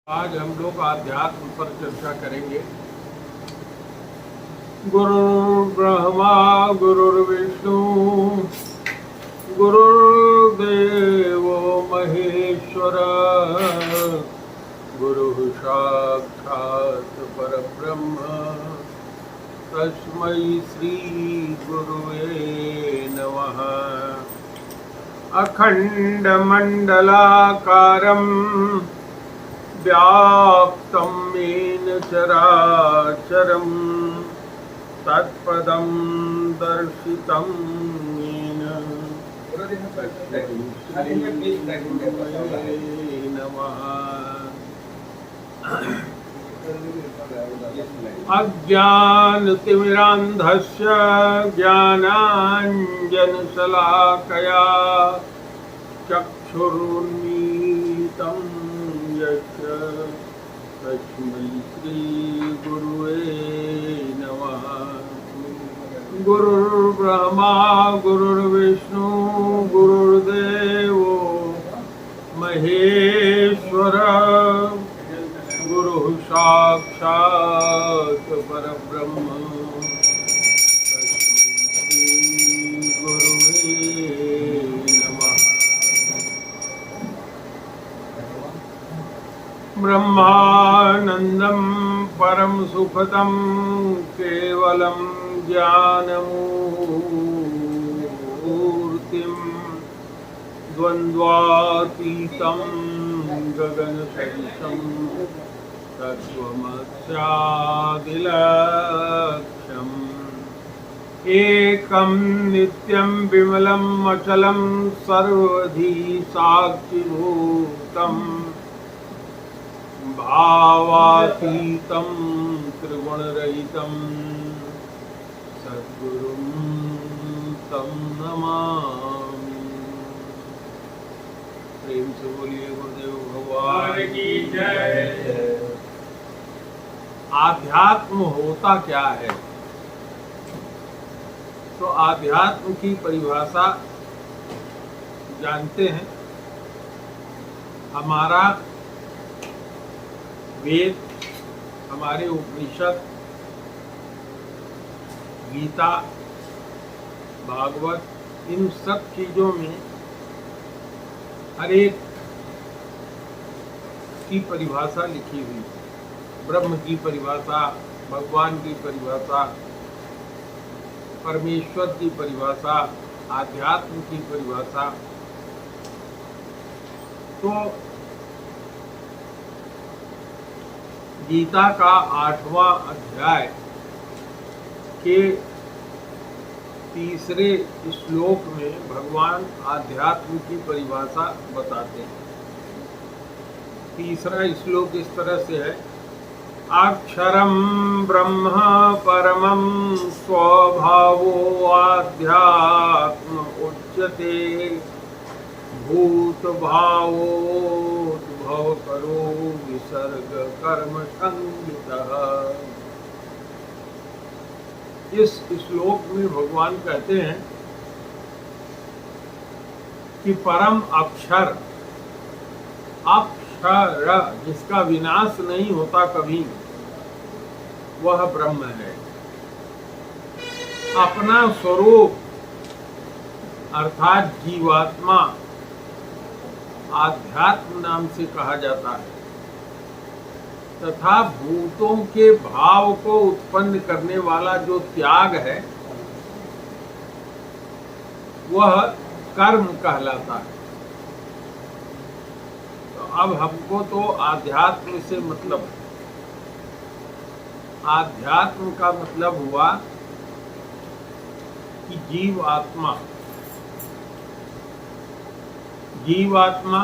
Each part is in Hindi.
आज हम लोग आध्यात्म पर चर्चा करेंगे। गुरुर्ब्रह्मा गुरुर्विष्णु गुरुर्देवो महेश्वर गुरुः साक्षात् परब्रह्म तस्मै श्री गुरुवे नमः। अखण्डमण्डलाकारम् व्याप्तं येन चराचरं तत्पदं दर्शितं येन तस्मै श्रीगुरवे नमः। अज्ञानतिमिरान्धस्य ज्ञानाञ्जनशलाकया चक्षुरुन्मीलितं तस्मै श्रीगुरुवे नमः। गुरुर्ब्रह्मा गुरुर्विष्णु गुरुर्देवो महेश्वर गुरुः साक्षात् परब्रह्म तस्मै श्रीगुरुवे नमः। ब्रह्मानन्दं परम सुखदं केवलं ज्ञानमूर्तिं द्वन्द्वातीतं गगनसदृशं तत्त्वमस्यादिलक्ष्यम् एकं नित्यं विमलं अचलं सर्वधी साक्षिभूतम् भावातीतं त्रिगुणरहितं सद्गुरुं तं नमामि। प्रेम से बोलिए गुरुदेव भगवान की जय। आध्यात्म होता क्या है? तो आध्यात्म की परिभाषा जानते हैं। हमारा वेद, हमारे उपनिषद, गीता, भागवत, इन सब चीजों में हर एक की परिभाषा लिखी हुई है। ब्रह्म की परिभाषा, भगवान की परिभाषा, परमेश्वर की परिभाषा, आध्यात्म की परिभाषा। तो गीता का 8वां अध्याय के 3रे श्लोक में भगवान आध्यात्म की परिभाषा बताते हैं। 3रा श्लोक इस तरह से है। अक्षरं ब्रह्म परमं स्वभावो आध्यात्म उच्यते भूत भावोद्भव करो विसर्ग कर्म संगीतः। इस श्लोक में भगवान कहते हैं कि परम अक्षर, अक्षर जिसका विनाश नहीं होता कभी, वह ब्रह्म है। अपना स्वरूप अर्थात जीवात्मा आध्यात्म नाम से कहा जाता है तथा भूतों के भाव को उत्पन्न करने वाला जो त्याग है वह कर्म कहलाता है। तो अब हमको तो आध्यात्म से मतलब, आध्यात्म का मतलब हुआ कि जीवात्मा, जीवात्मा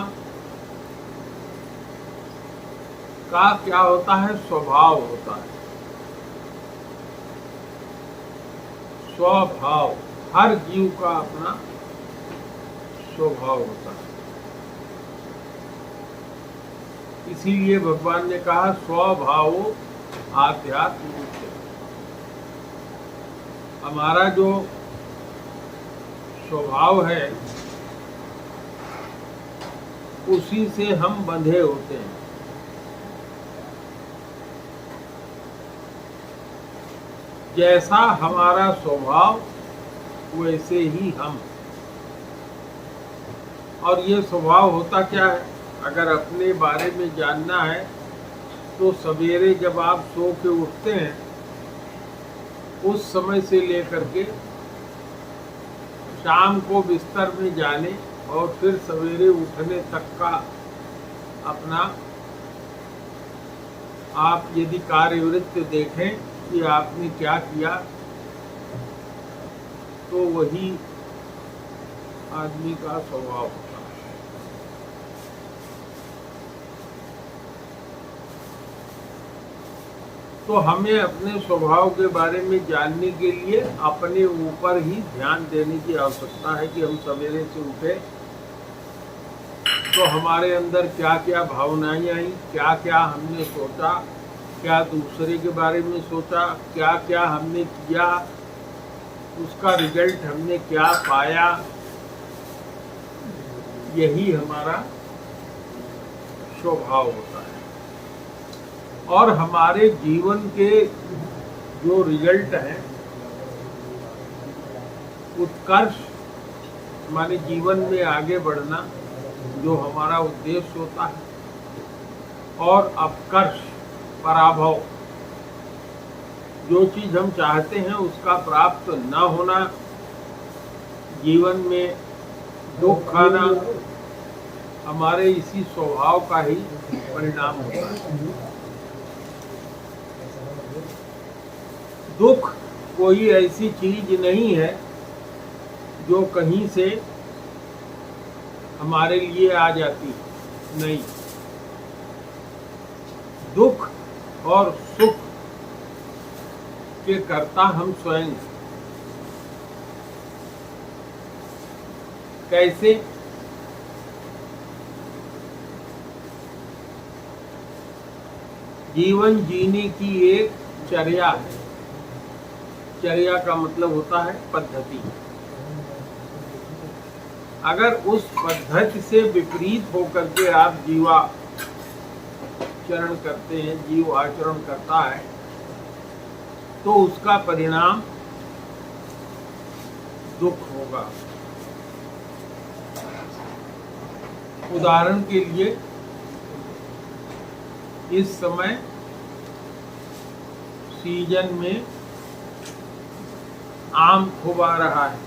का क्या होता है? स्वभाव होता है। स्वभाव, हर जीव का अपना स्वभाव होता है। इसीलिए भगवान ने कहा स्वभावो आध्यात्म। हमारा जो स्वभाव है उसी से हम बंधे होते हैं। जैसा हमारा स्वभाव वैसे ही हम। और ये स्वभाव होता क्या है? अगर अपने बारे में जानना है तो सवेरे जब आप सो के उठते हैं उस समय से लेकर के शाम को बिस्तर में जाने और फिर सवेरे उठने तक का अपना आप यदि कार्यवृत्ति देखें कि आपने क्या किया, तो वही आदमी का स्वभाव होता है। तो हमें अपने स्वभाव के बारे में जानने के लिए अपने ऊपर ही ध्यान देने की आवश्यकता है कि हम सवेरे से उठे तो हमारे अंदर क्या क्या भावनाएं आई, क्या क्या हमने सोचा, क्या दूसरे के बारे में सोचा, क्या क्या हमने किया, उसका रिजल्ट हमने क्या पाया। यही हमारा स्वभाव होता है। और हमारे जीवन के जो रिजल्ट हैं, उत्कर्ष माने जीवन में आगे बढ़ना जो हमारा उद्देश्य होता है, और अपकर्ष पराभव जो चीज हम चाहते हैं उसका प्राप्त न होना, जीवन में दुख आना, हमारे इसी स्वभाव का ही परिणाम होता है। दुख कोई ऐसी चीज नहीं है जो कहीं से हमारे लिए आ जाती, नहीं। दुख और सुख के कर्ता हम स्वयं। कैसे? जीवन जीने की एक चर्या है। चर्या का मतलब होता है पद्धति। अगर उस पद्धति से विपरीत होकर के आप जीवाचरण करते हैं, जीव आचरण करता है, तो उसका परिणाम दुख होगा। उदाहरण के लिए इस समय सीजन में आम खूब आ रहा है।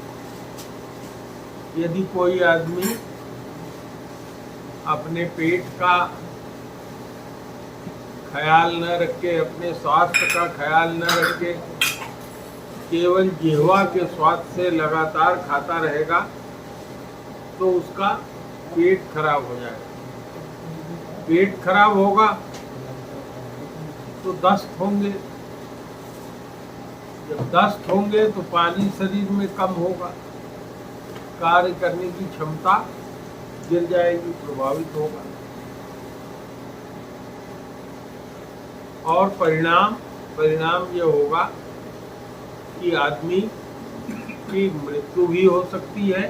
यदि कोई आदमी अपने पेट का ख्याल न रखे, अपने स्वास्थ्य का ख्याल न रखे, केवल जिह्वा के स्वाद से लगातार खाता रहेगा तो उसका पेट खराब हो जाएगा। पेट खराब होगा तो दस्त होंगे। जब दस्त होंगे तो पानी शरीर में कम होगा, कार्य करने की क्षमता गिर जाएगी, प्रभावित होगा। और परिणाम ये होगा कि आदमी की मृत्यु भी हो सकती है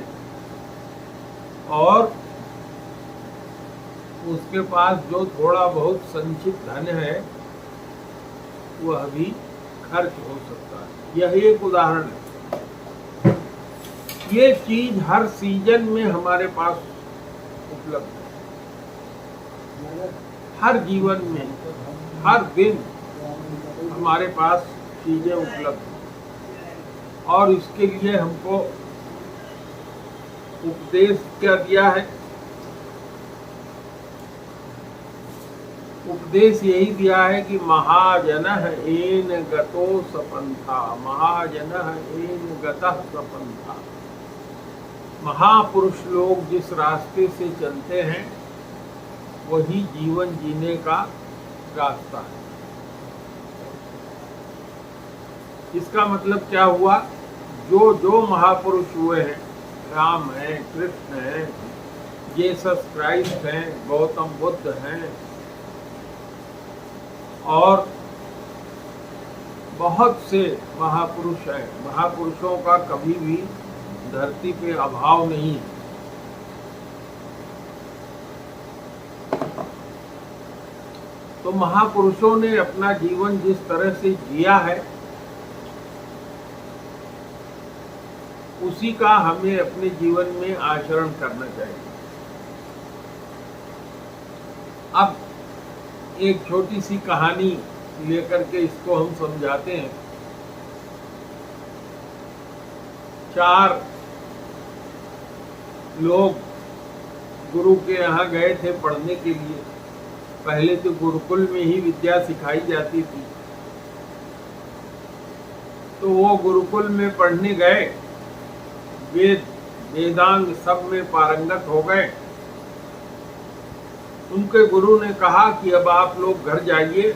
और उसके पास जो थोड़ा बहुत संचित धन है वह भी खर्च हो सकता है। यह एक उदाहरण है। ये चीज हर सीजन में हमारे पास उपलब्ध है। हर जीवन में हर दिन हमारे पास चीजें उपलब्ध हैं। और इसके लिए हमको उपदेश क्या दिया है? उपदेश यही दिया है कि महाजनः येन गतो सपन्था, महाजनः येन गतः सपन्था। महापुरुष लोग जिस रास्ते से चलते हैं वही जीवन जीने का रास्ता है। इसका मतलब क्या हुआ? जो जो महापुरुष हुए हैं, राम हैं, कृष्ण हैं, जीसस क्राइस्ट हैं, गौतम बुद्ध हैं, और बहुत से महापुरुष हैं। महापुरुषों का कभी भी धरती पे अभाव नहीं है। तो महापुरुषों ने अपना जीवन जिस तरह से जिया है उसी का हमें अपने जीवन में आचरण करना चाहिए। अब एक छोटी सी कहानी लेकर के इसको हम समझाते हैं। 4 लोग गुरु के यहाँ गए थे पढ़ने के लिए। पहले तो गुरुकुल में ही विद्या सिखाई जाती थी, तो वो गुरुकुल में पढ़ने गए, वेद वेदांग सब में पारंगत हो गए। उनके गुरु ने कहा कि अब आप लोग घर जाइए।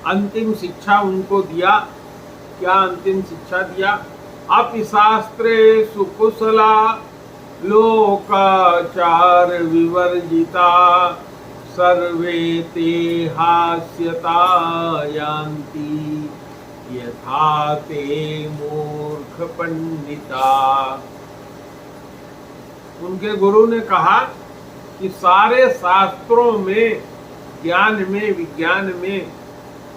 अंतिम शिक्षा उनको दिया। क्या अंतिम शिक्षा दिया? अपि शास्त्रे सुकुशला लोकाचार विवर्जिता सर्वे ते हास्यता यान्ति यथा ते मूर्ख पंडिता। उनके गुरु ने कहा कि सारे शास्त्रों में, ज्ञान में, विज्ञान में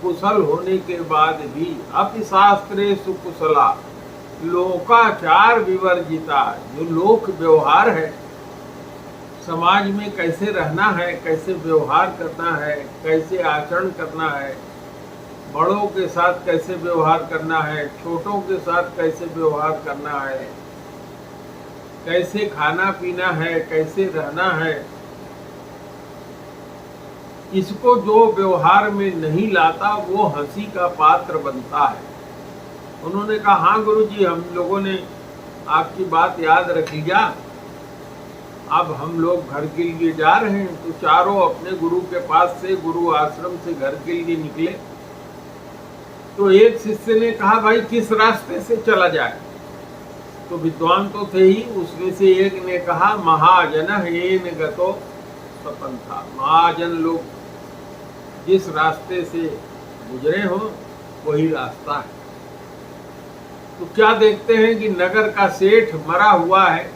कुशल होने के बाद भी अपि शास्त्रे सुकुशला लोकाचार विवर्जिता, जो लोक व्यवहार है, समाज में कैसे रहना है, कैसे व्यवहार करना है, कैसे आचरण करना है, बड़ों के साथ कैसे व्यवहार करना है, छोटों के साथ कैसे व्यवहार करना है, कैसे खाना पीना है, कैसे रहना है, इसको जो व्यवहार में नहीं लाता वो हंसी का पात्र बनता है। उन्होंने कहा, हाँ गुरुजी, हम लोगों ने आपकी बात याद रख लिया। अब हम लोग घर के लिए जा रहे हैं। तो चारों अपने गुरु के पास से, गुरु आश्रम से घर के लिए निकले। तो एक शिष्य ने कहा, भाई किस रास्ते से चला जाए? तो विद्वान तो थे ही, उसमें से एक ने कहा, महाजन येन गतो सपंथा। महाजन लोग जिस रास्ते से गुजरे हो वही रास्ता है। तो क्या देखते हैं कि नगर का सेठ मरा हुआ है,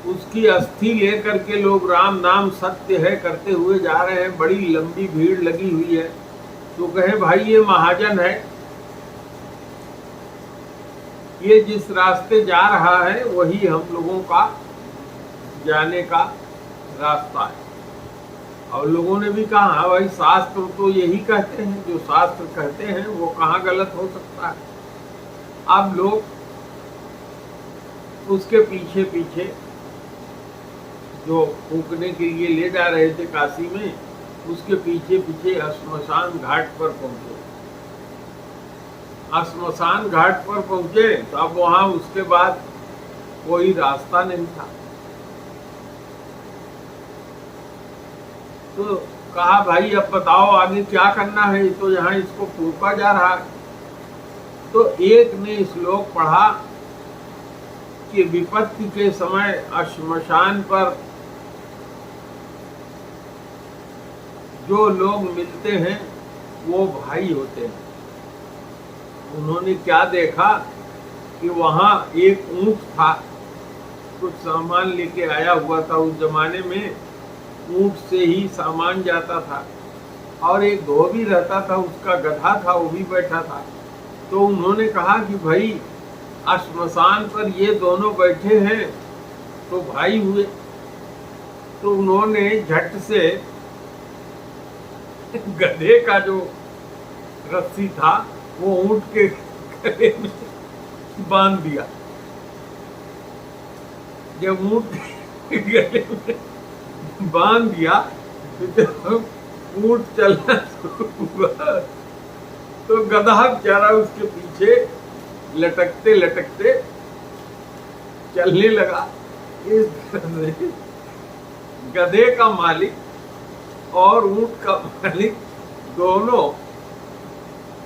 उसकी अस्थि लेकर के लोग राम नाम सत्य है करते हुए जा रहे हैं। बड़ी लंबी भीड़ लगी हुई है। तो कहे, भाई ये महाजन है, ये जिस रास्ते जा रहा है वही हम लोगों का जाने का रास्ता है। और लोगों ने भी कहा, हाँ भाई, शास्त्र तो यही कहते हैं, जो शास्त्र कहते हैं वो कहाँ गलत हो सकता है। अब लोग उसके पीछे पीछे जो फूकने के लिए ले जा रहे थे काशी में, उसके पीछे पीछे श्मशान घाट पर पहुंचे। श्मशान घाट पर पहुंचे तो अब वहां उसके बाद कोई रास्ता नहीं था। तो कहा, भाई अब बताओ आगे क्या करना है, तो यहाँ इसको फूका जा रहा है। तो एक ने श्लोक पढ़ा कि विपत्ति के समय श्मशान पर जो लोग मिलते हैं वो भाई होते हैं। उन्होंने क्या देखा कि वहाँ एक ऊंट था, कुछ सामान लेके आया हुआ था। उस जमाने में ऊंट से ही सामान जाता था। और एक धोबी रहता था, उसका गधा था, वो भी बैठा था। तो उन्होंने कहा कि भाई श्मशान पर ये दोनों बैठे हैं तो भाई हुए। तो उन्होंने झट से गधे का जो रस्सी था वो ऊंट के गले में बांध दिया। जब ऊंट के गले में बांध दिया तो ऊंट चलना शुरू हुआ। तो गधा बेचारा उसके पीछे लटकते लटकते चलने लगा। इस तरह से गधे का मालिक और ऊंट का मालिक दोनों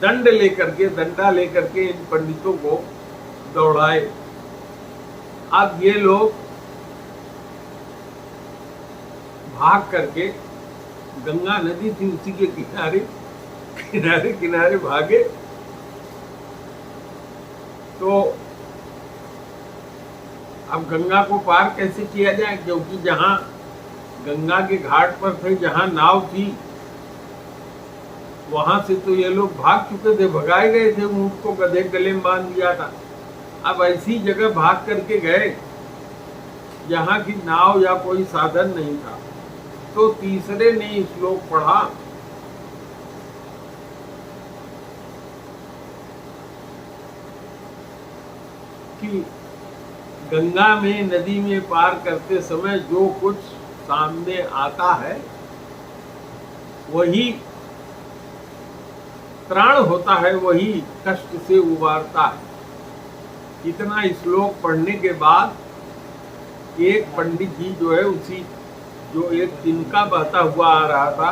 डंडा लेकर के इन पंडितों को दौड़ाए। अब ये लोग भाग करके, गंगा नदी थी उसी के किनारे किनारे भागे। तो अब गंगा को पार कैसे किया जाए, क्योंकि जहां गंगा के घाट पर थे, जहां नाव थी, वहां से तो ये लोग भाग चुके थे, भगाए गए थे। ऊंट को गधे गले में बांध दिया था। अब ऐसी जगह भाग करके गए जहाँ की नाव या कोई साधन नहीं था, तो तीसरे ने श्लोक पढ़ा कि गंगा में, नदी में पार करते समय जो कुछ सामने आता है वही त्राण होता है, वही कष्ट से उबारता है। इतना श्लोक पढ़ने के बाद एक पंडित जी जो है, उसी जो एक तिनका बहता हुआ आ रहा था,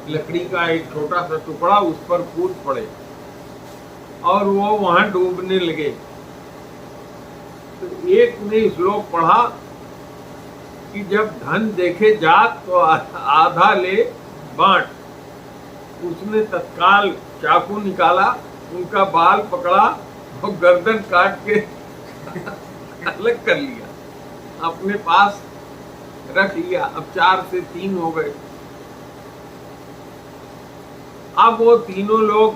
लकड़ी का एक छोटा सा टुकड़ा, उस पर कूद पड़े और वो वहां डूबने लगे। तो एक ने श्लोक पढ़ा कि जब धन देखे जात तो आधा ले बांट। उसने तत्काल चाकू निकाला, उनका बाल पकड़ा और गर्दन काट के अलग कर लिया, अपने पास रख लिया। अब 4 से 3 हो गए। अब वो तीनों लोग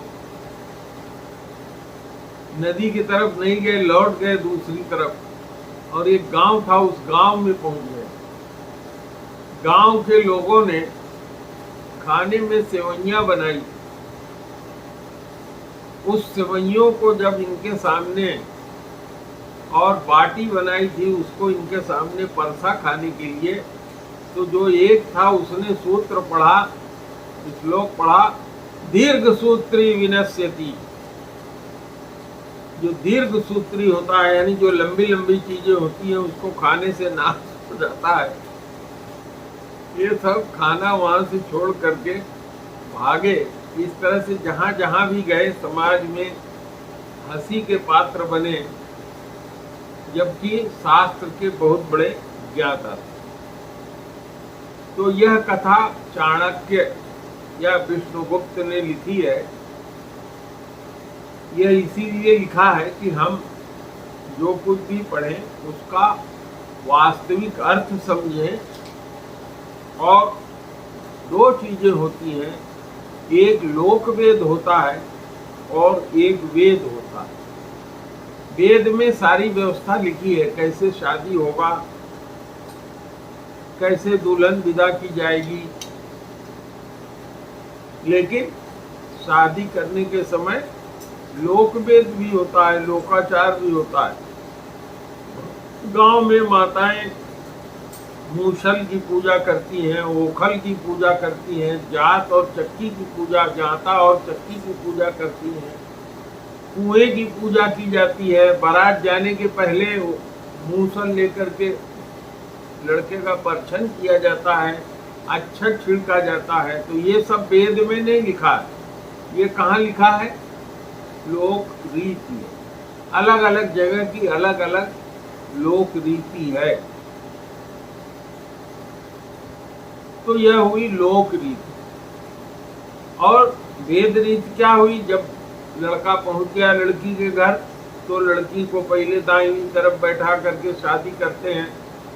नदी की तरफ नहीं गए, लौट गए दूसरी तरफ, और एक गांव था, उस गांव में पहुंच गए। गांव के लोगों ने खाने में सेवइयां बनाई। उस सेवइयों को जब इनके सामने, और बाटी बनाई थी, उसको इनके सामने परसा खाने के लिए, तो जो एक था उसने सूत्र पढ़ा, श्लोक पढ़ा, दीर्घ सूत्री विनश्यति। जो दीर्घ सूत्री होता है, यानी जो लंबी लंबी चीजें होती हैं, उसको खाने से नाश हो जाता है। ये सब खाना वहां से छोड़ करके भागे। इस तरह से जहां जहां भी गए समाज में हंसी के पात्र बने, जबकि शास्त्र के बहुत बड़े ज्ञाता थे। तो यह कथा चाणक्य या विष्णुगुप्त ने लिखी है। यह इसीलिए लिखा है कि हम जो कुछ भी पढ़ें उसका वास्तविक अर्थ समझें। और 2 चीजें होती हैं, एक लोक वेद होता है और एक वेद होता है। वेद में सारी व्यवस्था लिखी है, कैसे शादी होगा, कैसे दुल्हन विदा की जाएगी। लेकिन शादी करने के समय लोक वेद भी होता है, लोकाचार भी होता है। गांव में माताएं मूसल की पूजा करती हैं, ओखल की पूजा करती हैं, जात और चक्की की पूजा, जाता और चक्की की पूजा करती हैं, कुएं की पूजा की जाती है। बारात जाने के पहले मूसल लेकर के लड़के का परछन किया जाता है, अक्षत छिड़का जाता है। तो ये सब वेद में नहीं लिखा है। ये कहाँ लिखा है? लोक रीति। अलग अलग जगह की अलग अलग लोक रीति है। तो यह हुई लोक रीति। और वेद रीति क्या हुई? जब लड़का पहुंच गया लड़की के घर, तो लड़की को पहले दाहिनी तरफ बैठा करके शादी करते हैं,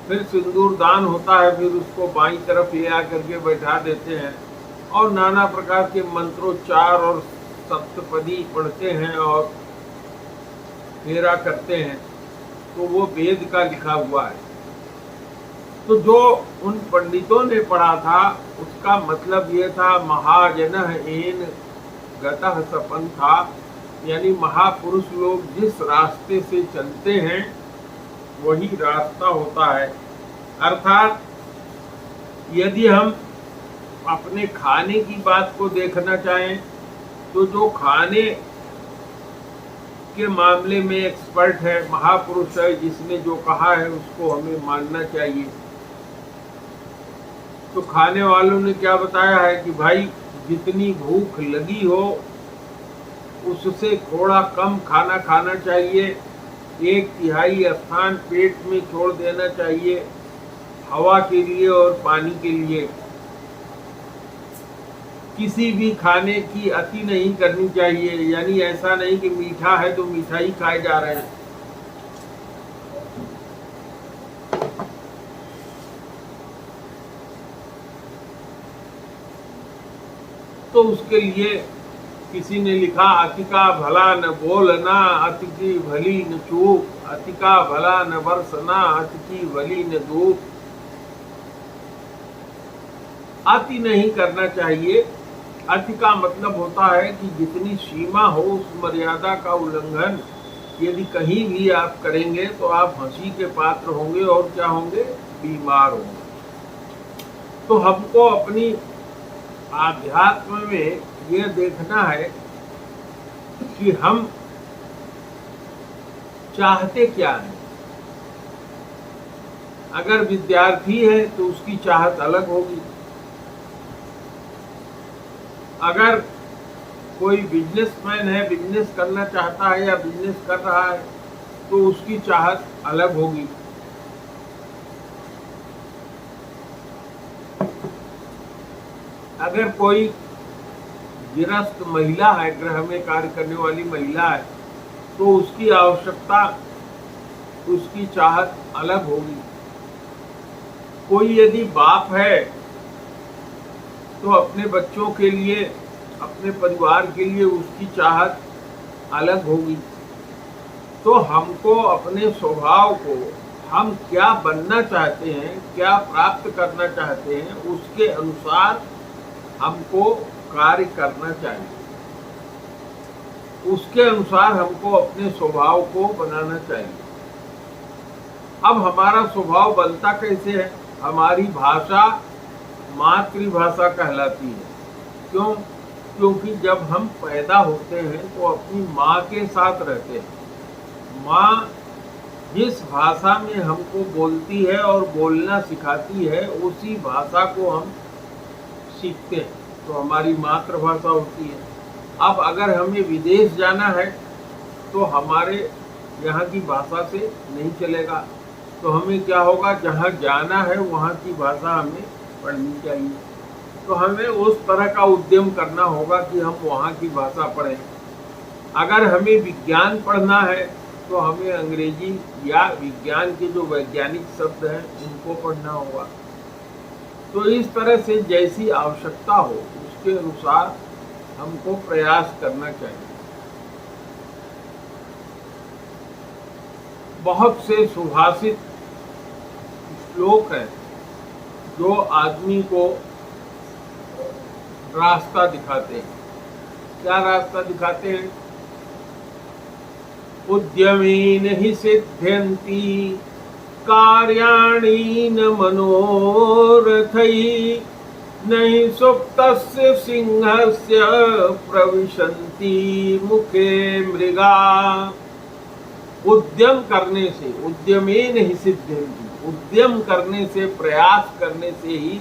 फिर सिंदूर दान होता है, फिर उसको बाईं तरफ ले आकर के बैठा देते हैं, और नाना प्रकार के मंत्रोच्चार और सप्तपदी पढ़ते हैं और फेरा करते हैं। तो वो वेद का लिखा हुआ है। तो जो उन पंडितों ने पढ़ा था उसका मतलब ये था, महाजनः एन गतः सपंथा, यानी महापुरुष लोग जिस रास्ते से चलते हैं वही रास्ता होता है। अर्थात यदि हम अपने खाने की बात को देखना चाहें, तो जो खाने के मामले में एक्सपर्ट है, महापुरुष है, जिसने जो कहा है उसको हमें मानना चाहिए। तो खाने वालों ने क्या बताया है कि भाई जितनी भूख लगी हो उससे थोड़ा कम खाना खाना चाहिए, 1/3 स्थान पेट में छोड़ देना चाहिए हवा के लिए और पानी के लिए। किसी भी खाने की अति नहीं करनी चाहिए, यानी ऐसा नहीं कि मीठा है तो मिठाई खाए जा रहे हैं। तो उसके लिए किसी ने लिखा अति का भला न बोलना, अति की भली न चूक, अति का भला न बरसना, अति की भली न धूप। अति नहीं करना चाहिए। अति का मतलब होता है कि जितनी सीमा हो उस मर्यादा का उल्लंघन यदि कहीं भी आप करेंगे तो आप हंसी के पात्र होंगे और क्या होंगे, बीमार होंगे। तो हमको अपनी आध्यात्म में ये देखना है कि हम चाहते क्या हैं। अगर विद्यार्थी है तो उसकी चाहत अलग होगी, अगर कोई बिजनेसमैन है, बिजनेस करना चाहता है या बिजनेस कर रहा है तो उसकी चाहत अलग होगी। अगर कोई गृहस्थ महिला है, गृह में कार्य करने वाली महिला है, तो उसकी आवश्यकता, उसकी चाहत अलग होगी। कोई यदि बाप है तो अपने बच्चों के लिए, अपने परिवार के लिए उसकी चाहत अलग होगी। तो हमको अपने स्वभाव को, हम क्या बनना चाहते हैं, क्या प्राप्त करना चाहते हैं, उसके अनुसार हमको कार्य करना चाहिए। उसके अनुसार हमको अपने स्वभाव को बनाना चाहिए। अब हमारा स्वभाव बनता कैसे है? हमारी भाषा मातृभाषा कहलाती है। क्यों? क्योंकि जब हम पैदा होते हैं तो अपनी माँ के साथ रहते हैं। माँ जिस भाषा में हमको बोलती है और बोलना सिखाती है, उसी भाषा को हम सीखते हैं, तो हमारी मातृभाषा होती है। अब अगर हमें विदेश जाना है तो हमारे यहाँ की भाषा से नहीं चलेगा, तो हमें क्या होगा, जहाँ जाना है वहाँ की भाषा हमें पढ़नी चाहिए। तो हमें उस तरह का उद्यम करना होगा कि हम वहाँ की भाषा पढ़ें। अगर हमें विज्ञान पढ़ना है तो हमें अंग्रेजी या विज्ञान के जो वैज्ञानिक शब्द हैं उनको पढ़ना होगा। तो इस तरह से जैसी आवश्यकता हो उसके अनुसार हमको प्रयास करना चाहिए। बहुत से सुभाषित श्लोक हैं जो आदमी को रास्ता दिखाते हैं। क्या रास्ता दिखाते हैं? उद्यमेन हि सिद्ध्यन्ति कार्याणि न मनोरथैः, नहि सुप्तस्य सिंहस्य प्रविशन्ति मुखे मृगा। उद्यम करने से, उद्यमेन हि सिद्ध्यन्ति, उद्यम करने से, प्रयास करने से ही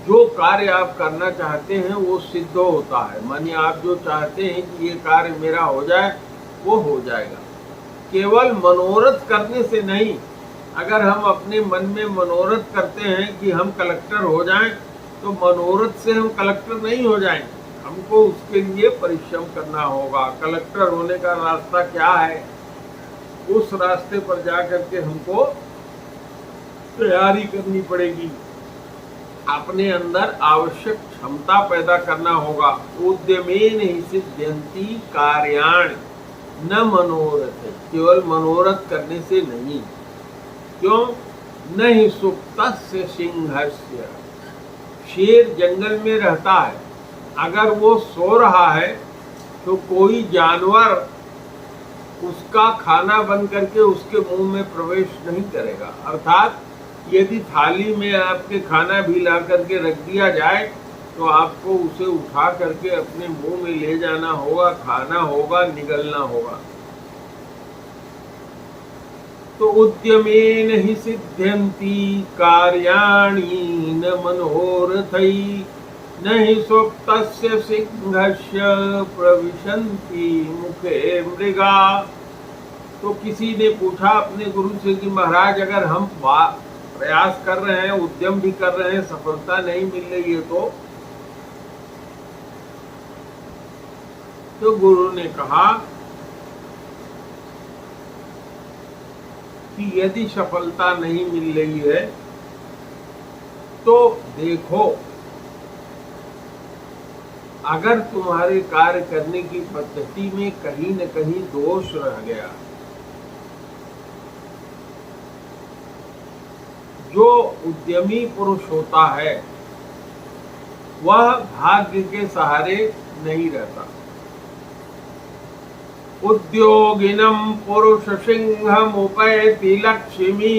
जो कार्य आप करना चाहते हैं वो सिद्ध होता है। मानिए आप जो चाहते हैं कि ये कार्य मेरा हो जाए, वो हो जाएगा। केवल मनोरथ करने से नहीं। अगर हम अपने मन में मनोरथ करते हैं कि हम कलेक्टर हो जाएं, तो मनोरथ से हम कलेक्टर नहीं हो जाएंगे। हमको उसके लिए परिश्रम करना होगा। कलेक्टर होने का रास्ता क्या है, उस रास्ते पर जा करके हमको तैयारी करनी पड़ेगी। अपने अंदर आवश्यक क्षमता पैदा करना होगा। उद्यमेन हि सिद्ध्यन्ति कार्याणि न मनोरथ, केवल मनोरथ करने से नहीं। क्यों? नहीं सुप्तस्य सिंहस्य, शेर जंगल में रहता है, अगर वो सो रहा है तो कोई जानवर उसका खाना बन करके उसके मुंह में प्रवेश नहीं करेगा। अर्थात यदि थाली में आपके खाना भी ला करके रख दिया जाए तो आपको उसे उठा करके अपने मुंह में ले जाना होगा, खाना होगा, निगलना होगा। तो उद्यमेन हि सिद्ध्यन्ति कार्याणि न मनोरथैः, न हि सुप्तस्य सिंहस्य प्रविशन्ति मुखे मृगा। तो किसी ने पूछा अपने गुरु से कि महाराज अगर हम प्रयास कर रहे हैं, उद्यम भी कर रहे हैं, सफलता नहीं मिल रही है तो गुरु ने कहा कि यदि सफलता नहीं मिल रही है तो देखो अगर तुम्हारे कार्य करने की पद्धति में कहीं न कहीं दोष रह गया, जो उद्यमी पुरुष होता है वह भाग्य के सहारे नहीं रहता। उद्योगिनम पुरुष सिंहम उपैति लक्ष्मी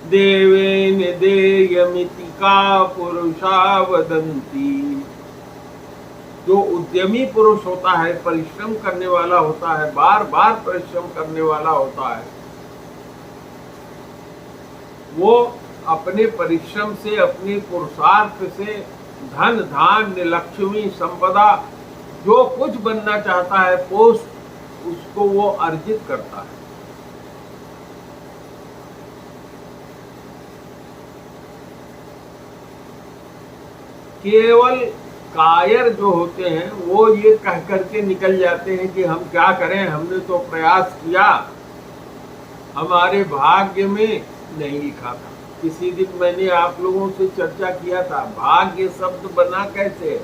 देवेन देयमिति का पुरुषा वदन्ति। जो उद्यमी पुरुष होता है, परिश्रम करने वाला होता है, बार बार परिश्रम करने वाला होता है, वो अपने परिश्रम से, अपने पुरुषार्थ से धन धान्य लक्ष्मी संपदा जो कुछ बनना चाहता है, पोस्ट, उसको वो अर्जित करता है। केवल कायर जो होते हैं वो ये कह करके निकल जाते हैं कि हम क्या करें, हमने तो प्रयास किया, हमारे भाग्य में नहीं लिखा था। किसी दिन मैंने आप लोगों से चर्चा किया था, भाग्य शब्द बना कैसे?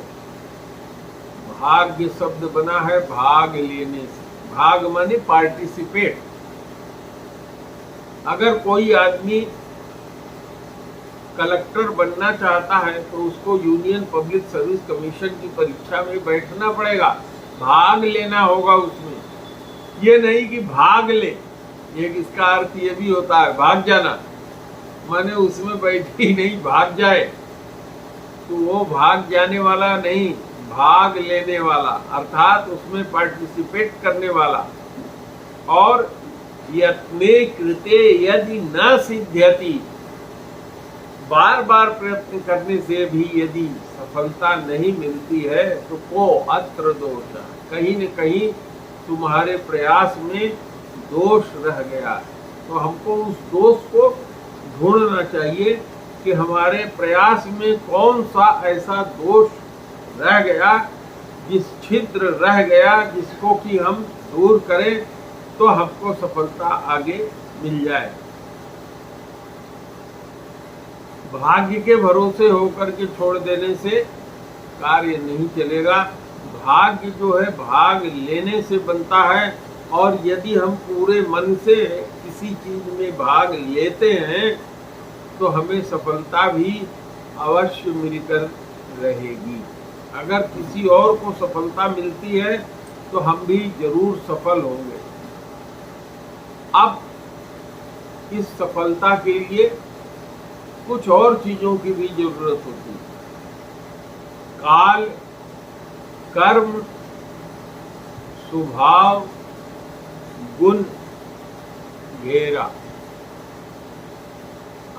भाग्य शब्द बना है भाग लेने से। भाग माने पार्टिसिपेट। अगर कोई आदमी कलेक्टर बनना चाहता है तो उसको यूनियन पब्लिक सर्विस कमीशन की परीक्षा में बैठना पड़ेगा, भाग लेना होगा उसमें। ये नहीं कि भाग ले, एक इसका अर्थ ये भी होता है भाग जाना, माने उसमें बैठ ही नहीं भाग जाए, तो वो भाग जाने वाला नहीं, भाग लेने वाला, अर्थात उसमें पार्टिसिपेट करने वाला। और यत्ने कृते यदि न सिद्ध्यति, बार बार प्रयत्न करने से भी यदि सफलता नहीं मिलती है तो को अत्र दोष, कहीं न कहीं तुम्हारे प्रयास में दोष रह गया है। तो हमको उस दोष को ढूंढना चाहिए कि हमारे प्रयास में कौन सा ऐसा दोष रह गया, जिस छिद्र रह गया, जिसको कि हम दूर करें तो हमको सफलता आगे मिल जाए। भाग्य के भरोसे होकर के छोड़ देने से कार्य नहीं चलेगा। भाग्य जो है भाग लेने से बनता है, और यदि हम पूरे मन से किसी चीज में भाग लेते हैं तो हमें सफलता भी अवश्य मिलकर रहेगी। अगर किसी और को सफलता मिलती है तो हम भी जरूर सफल होंगे। अब इस सफलता के लिए कुछ और चीजों की भी जरूरत होती है। काल, कर्म, स्वभाव, गुण, घेरा।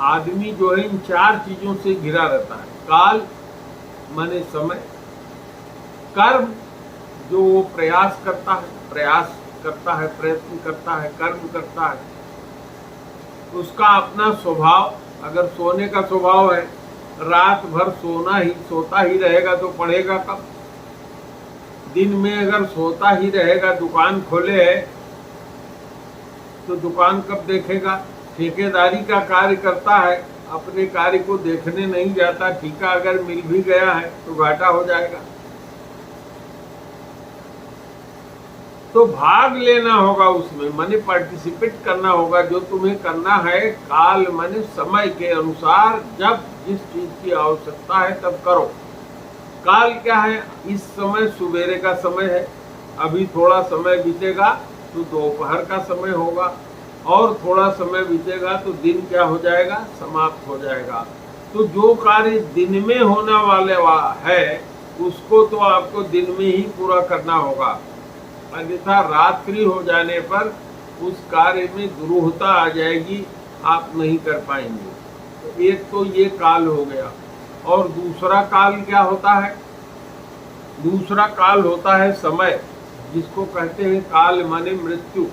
आदमी जो है इन चार चीजों से घिरा रहता है। काल माने समय, कर्म जो वो प्रयास करता है, प्रयत्न करता है, कर्म करता है, उसका अपना स्वभाव। अगर सोने का स्वभाव है, रात भर सोता ही रहेगा तो पढ़ेगा कब? दिन में अगर सोता ही रहेगा, दुकान खोले है तो दुकान कब देखेगा? ठेकेदारी का कार्य करता है, अपने कार्य को देखने नहीं जाता, ठेका अगर मिल भी गया है तो घाटा हो जाएगा। तो भाग लेना होगा उसमें, माने पार्टिसिपेट करना होगा। जो तुम्हें करना है काल माने समय के अनुसार, जब जिस चीज की आवश्यकता है तब करो। काल क्या है? इस समय सुबेरे का समय है, अभी थोड़ा समय बीतेगा तो दोपहर का समय होगा, और थोड़ा समय बीतेगा तो दिन क्या हो जाएगा? समाप्त हो जाएगा। तो जो कार्य दिन में होने वाले है उसको तो आपको दिन में ही पूरा करना होगा, अन्यथा रात्रि हो जाने पर उस कार्य में दुरूहता आ जाएगी, आप नहीं कर पाएंगे। तो एक तो ये काल हो गया। और दूसरा काल क्या होता है? दूसरा काल होता है समय, जिसको कहते हैं काल माने मृत्यु।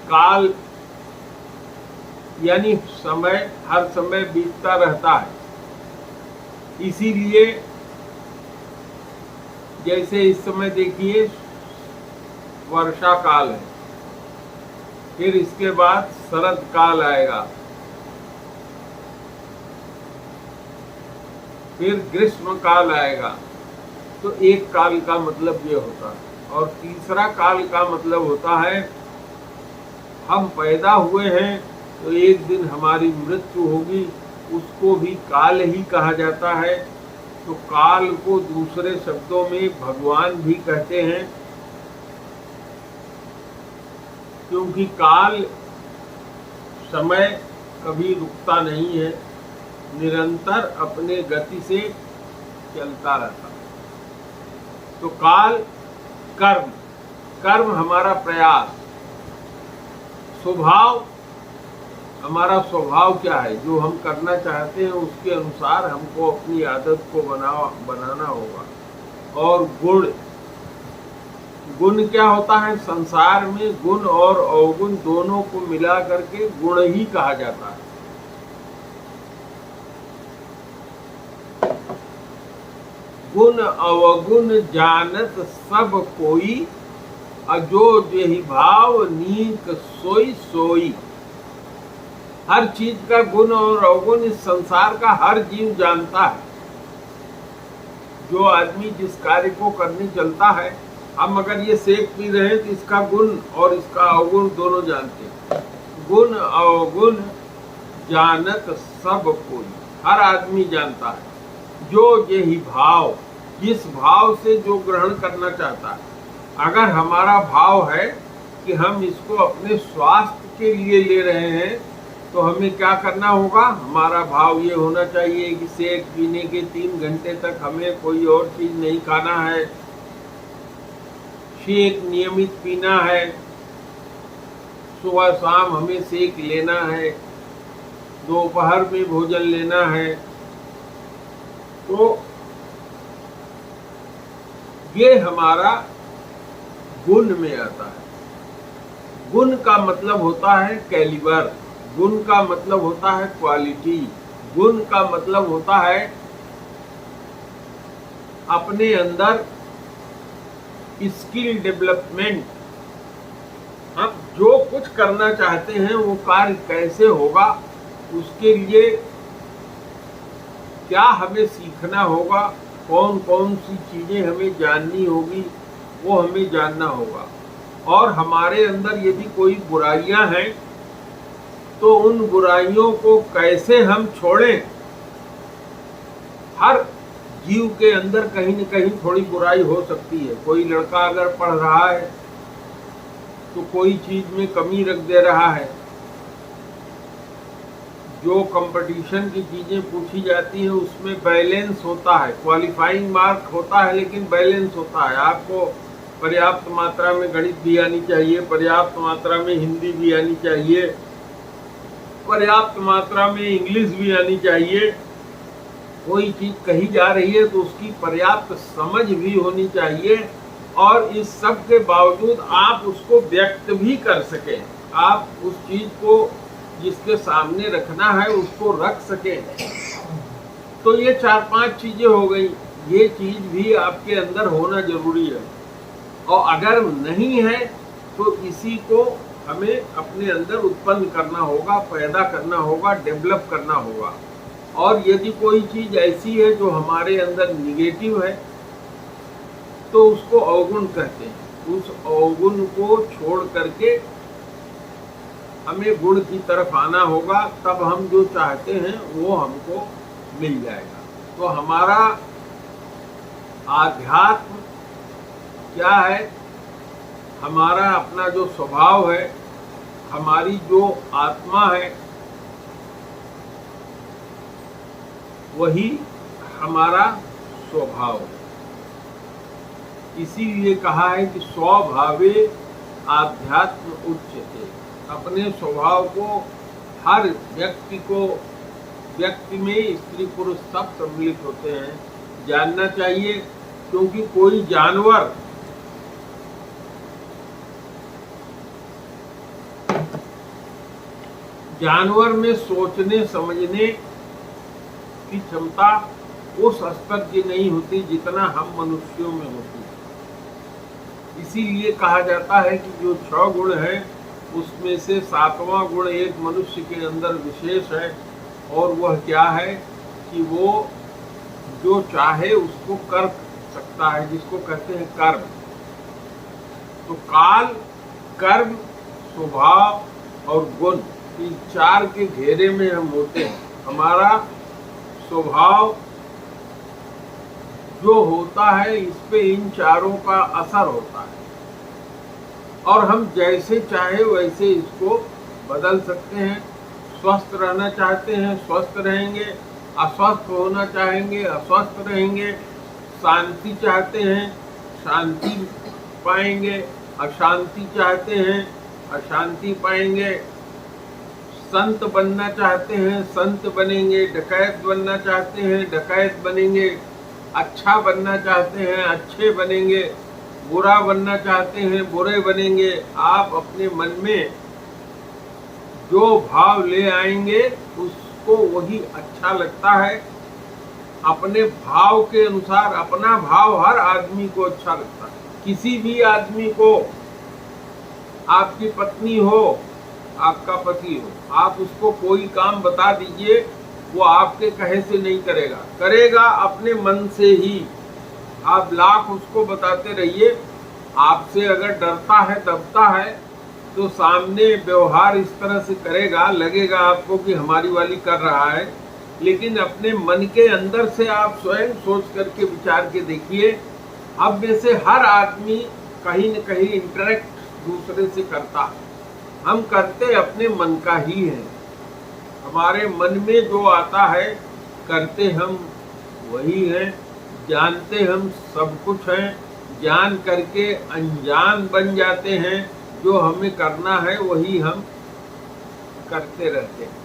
काल यानी समय, हर समय बीतता रहता है। इसीलिए जैसे इस समय देखिए वर्षा काल है, फिर इसके बाद शरद काल आएगा, फिर ग्रीष्म काल आएगा, तो एक काल का मतलब ये होता है। और तीसरा काल का मतलब होता है हम पैदा हुए हैं तो एक दिन हमारी मृत्यु होगी, उसको भी काल ही कहा जाता है। तो काल को दूसरे शब्दों में भगवान भी कहते हैं, क्योंकि काल समय कभी रुकता नहीं है, निरंतर अपने गति से चलता रहता है। तो काल कर्म, कर्म हमारा प्रयास, स्वभाव हमारा स्वभाव क्या है, जो हम करना चाहते हैं उसके अनुसार हमको अपनी आदत को बनाना होगा। और गुण, गुण क्या होता है, संसार में गुण और अवगुण दोनों को मिला करके गुण ही कहा जाता है। गुण अवगुण जानत सब कोई, अजो जेहि भाव नीक सोई सोई। हर चीज का गुण और अवगुण इस संसार का हर जीव जानता है। जो आदमी जिस कार्य को करने चलता है, हम अगर ये सेक पी रहे हैं तो इसका गुण और इसका अवगुण दोनों जानते हैं। गुण अवगुण जानत सब कोई, हर आदमी जानता है। जो यही भाव, जिस भाव से जो ग्रहण करना चाहता है, अगर हमारा भाव है कि हम इसको अपने स्वास्थ्य के लिए ले रहे हैं, तो हमें क्या करना होगा, हमारा भाव ये होना चाहिए कि सेक पीने के 3 घंटे तक हमें कोई और चीज नहीं खाना है, शेक नियमित पीना है, सुबह शाम हमें सेक लेना है, दोपहर में भोजन लेना है। तो ये हमारा गुण में आता है। गुण का मतलब होता है कैलिबर, गुण का मतलब होता है क्वालिटी, गुण का मतलब होता है अपने अंदर स्किल डेवलपमेंट। हम जो कुछ करना चाहते हैं वो कार्य कैसे होगा, उसके लिए क्या हमें सीखना होगा, कौन कौन सी चीजें हमें जाननी होगी, वो हमें जानना होगा। और हमारे अंदर यदि कोई बुराइयां हैं तो उन बुराइयों को कैसे हम छोड़ें। हर जीव के अंदर कहीं न कहीं थोड़ी बुराई हो सकती है। कोई लड़का अगर पढ़ रहा है तो कोई चीज में कमी रख दे रहा है। जो कंपटीशन की चीजें पूछी जाती हैं उसमें बैलेंस होता है, क्वालिफाइंग मार्क होता है, लेकिन बैलेंस होता है। आपको पर्याप्त मात्रा में गणित भी आनी चाहिए, पर्याप्त मात्रा में हिंदी भी आनी चाहिए, पर्याप्त मात्रा में इंग्लिश भी आनी चाहिए। कोई चीज कही जा रही है तो उसकी पर्याप्त समझ भी होनी चाहिए, और इस सब के बावजूद आप उसको व्यक्त भी कर सकें। आप उस चीज को जिसके सामने रखना है उसको रख सकें। तो ये 4-5 चीजें हो गई। ये चीज भी आपके अंदर होना जरूरी है, और अगर नहीं है तो इसी को हमें अपने अंदर उत्पन्न करना होगा, पैदा करना होगा, डेवलप करना होगा। और यदि कोई चीज ऐसी है जो हमारे अंदर निगेटिव है तो उसको अवगुण कहते हैं। उस अवगुण को छोड़ करके हमें गुण की तरफ आना होगा, तब हम जो चाहते हैं वो हमको मिल जाएगा। तो हमारा आध्यात्म क्या है, हमारा अपना जो स्वभाव है, हमारी जो आत्मा है, वही हमारा स्वभाव है। इसीलिए कहा है कि स्वभावे आध्यात्म उच्यते। अपने स्वभाव को हर व्यक्ति में स्त्री पुरुष सब सम्मिलित होते हैं, जानना चाहिए। क्योंकि कोई जानवर में सोचने समझने की क्षमता उस स्तर की नहीं होती जितना हम मनुष्यों में होती है। इसीलिए कहा जाता है कि जो 6 गुण है उसमें से 7वां गुण एक मनुष्य के अंदर विशेष है, और वह क्या है कि वो जो चाहे उसको कर सकता होता है जिसको कहते हैं कर्म। तो काल, कर्म, स्वभाव और गुण, इन चार के घेरे में हम होते हैं। हमारा स्वभाव जो होता है इस पे इन चारों का असर होता है और हम जैसे चाहे वैसे इसको बदल सकते हैं। स्वस्थ रहना चाहते हैं, स्वस्थ रहेंगे। अस्वस्थ होना चाहेंगे, अस्वस्थ रहेंगे। शांति चाहते हैं, शांति पाएंगे। अशांति चाहते हैं, अशांति पाएंगे। संत बनना चाहते हैं, संत बनेंगे। डकैत बनना चाहते हैं, डकैत बनेंगे। अच्छा बनना चाहते हैं, अच्छे बनेंगे। बुरा बनना चाहते हैं, बुरे बनेंगे। आप अपने मन में जो भाव ले आएंगे उसको वही अच्छा लगता है। अपने भाव के अनुसार, अपना भाव हर आदमी को अच्छा लगता है। किसी भी आदमी को, आपकी पत्नी हो, आपका पति हो, आप उसको कोई काम बता दीजिए, वो आपके कहे से नहीं करेगा, करेगा अपने मन से ही। आप लाख उसको बताते रहिए, आपसे अगर डरता है, दबता है, तो सामने व्यवहार इस तरह से करेगा, लगेगा आपको कि हमारी वाली कर रहा है। लेकिन अपने मन के अंदर से आप स्वयं सोच करके विचार के देखिए। अब में से हर आदमी कहीं न कहीं इंटरेक्ट दूसरे से करता है। हम करते अपने मन का ही है। हमारे मन में जो आता है करते हम वही हैं। जानते हम सब कुछ हैं, जान करके अनजान बन जाते हैं। जो हमें करना है वही हम करते रहते हैं।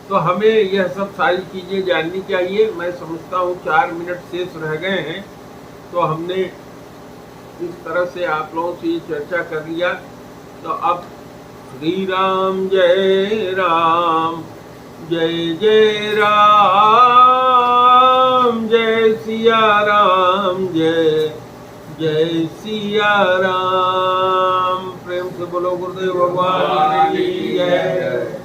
तो हमें यह सब सारी चीज़ें जाननी चाहिए। मैं समझता हूँ 4 मिनट शेष रह गए हैं, तो हमने इस तरह से आप लोगों से ये चर्चा कर लिया। तो अब श्री राम जय राम, जय जय राम, जय सिया राम, जय जय सिया राम। प्रेम से बोलो गुरुदेव भगवान की जय।